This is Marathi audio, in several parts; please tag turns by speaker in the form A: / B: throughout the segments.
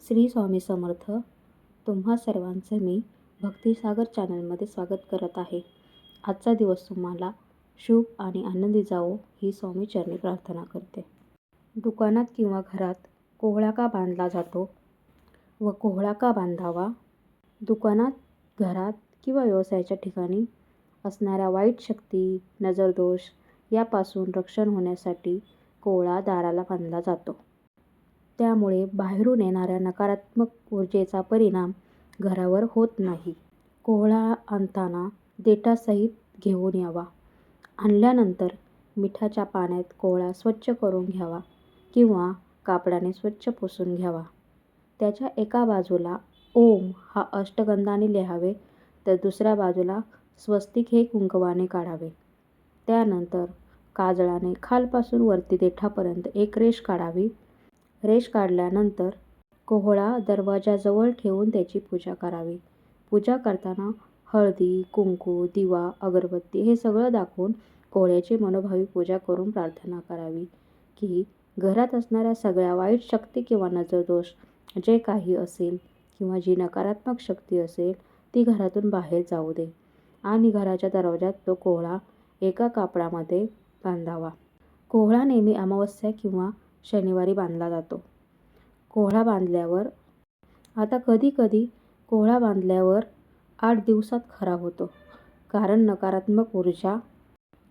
A: श्री स्वामी समर्थ. तुम्हा सर्वांचं मी भक्तिसागर चॅनलमध्ये स्वागत करत आहे. आजचा दिवस तुम्हाला शुभ आणि आनंदी जावो ही स्वामी चरणी प्रार्थना करते. दुकानात किंवा घरात कोहळा का बांधला जातो व कोहळा का बांधावा? दुकानात, घरात किंवा व्यवसायाच्या ठिकाणी असणाऱ्या वाईट शक्ती, नजरदोष यापासून रक्षण होण्यासाठी कोहळा दाराला बांधला जातो. त्यामुळे बाहेरून येणाऱ्या नकारात्मक ऊर्जेचा परिणाम घरावर होत नाही. कोहळा आणताना देठासहित घेऊन यावा. आणल्यानंतर मिठाच्या पाण्यात कोहळा स्वच्छ करून घ्यावा किंवा कापडाने स्वच्छ पुसून घ्यावा. त्याच्या एका बाजूला ओम हा अष्टगंधाने लिहावे तर दुसऱ्या बाजूला स्वस्तिक हे कुंकवाने काढावे. त्यानंतर काजळाने खालपासून वरती देठापर्यंत एक रेष काढावी. रेष काढल्यानंतर कोहळा दरवाजाजवळ ठेवून त्याची पूजा करावी. पूजा करताना हळदी, कुंकू, दिवा, अगरबत्ती हे सगळं दाखवून कोहळ्याची मनोभावी पूजा करून प्रार्थना करावी की घरात असणाऱ्या सगळ्या वाईट शक्ती किंवा नजरदोष जे काही असेल किंवा जी नकारात्मक शक्ती असेल ती घरातून बाहेर जाऊ दे आणि घराच्या दरवाजात तो कोहळा एका कापडामध्ये बांधावा. कोहळा नेहमी अमावस्या किंवा शनिवारी बांधला जातो. कोहळा बांधल्यावर कधी कोहळा बांधल्यावर 8 दिवसात खराब होतो, कारण नकारात्मक ऊर्जा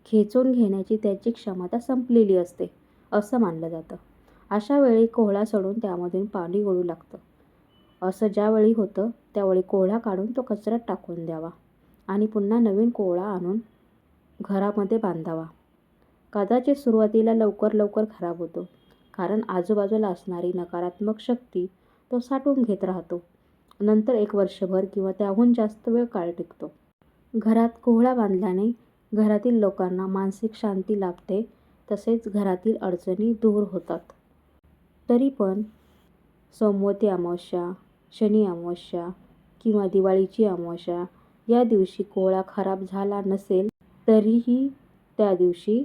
A: खेचून घेण्याची त्याची क्षमता संपलेली असते असं मानलं जातं. अशा वेळी कोहळा सडून त्यामधून पाणी गळू लागतं. असं ज्यावेळी होतं त्यावेळी कोहळा काढून तो कचऱ्यात टाकून द्यावा आणि पुन्हा नवीन कोहळा आणून घरामध्ये बांधावा. कदाचित सुरुवातीला लवकर खराब होतो, कारण आजूबाजूला असणारी नकारात्मक शक्ती तो साठवून घेत राहतो. नंतर 1 वर्षभर किंवा त्याहून जास्त वेळ काळ टिकतो. घरात कोहळा बांधल्याने घरातील लोकांना मानसिक शांती लाभते, तसेच घरातील अडचणी दूर होतात. तरी पण सोमवती अमावस्या, शनी अमावस्या किंवा दिवाळीची अमावस्या या दिवशी कोहळा खराब झाला नसेल तरीही त्या दिवशी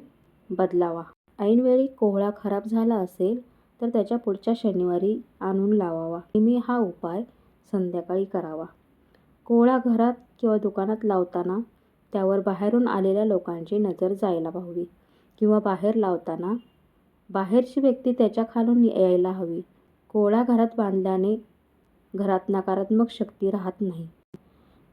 A: बदलावा. ऐनवेळी कोहळा खराब झाला असेल तर त्याच्या पुढच्या शनिवारी आणून लावावा. नेहमी हा उपाय संध्याकाळी करावा. कोहळा घरात किंवा दुकानात लावताना त्यावर बाहेरून आलेल्या लोकांची नजर जायला हवी किंवा बाहेर लावताना बाहेरची व्यक्ती त्याच्या खालून यायला हवी. कोहळा घरात बांधल्याने घरात नकारात्मक शक्ती राहत नाही.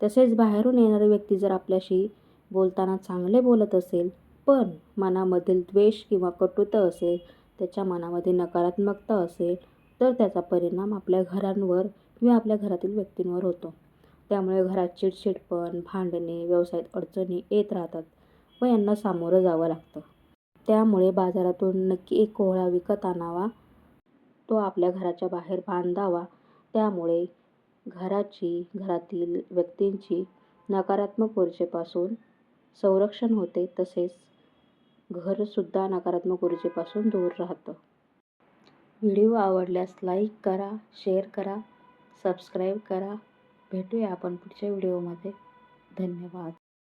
A: तसेच बाहेरून येणारी व्यक्ती जर आपल्याशी बोलताना चांगले बोलत असेल पण मनामधील द्वेष किंवा कटुता असेल, त्याच्या मनामध्ये नकारात्मकता असेल तर त्याचा परिणाम आपल्या घरांवर किंवा आपल्या घरातील व्यक्तींवर होतो. त्यामुळे घरात चिडचिडपण, भांडणे, व्यवसायात अडचणी येत राहतात व यांना सामोरं जावं लागतं. त्यामुळे बाजारातून नक्की एक कोहळा विकत आणावा. तो आपल्या घराच्या बाहेर बांधावा. त्यामुळे घरातील व्यक्तींची नकारात्मक ऊर्जेपासून संरक्षण होते, तसेच घरसुद्धा नकारात्मक ऊर्जेपासून दूर राहतं. व्हिडिओ आवडल्यास लाईक करा, शेअर करा, सबस्क्राईब करा. भेटूया आपण पुढच्या व्हिडिओमध्ये. धन्यवाद.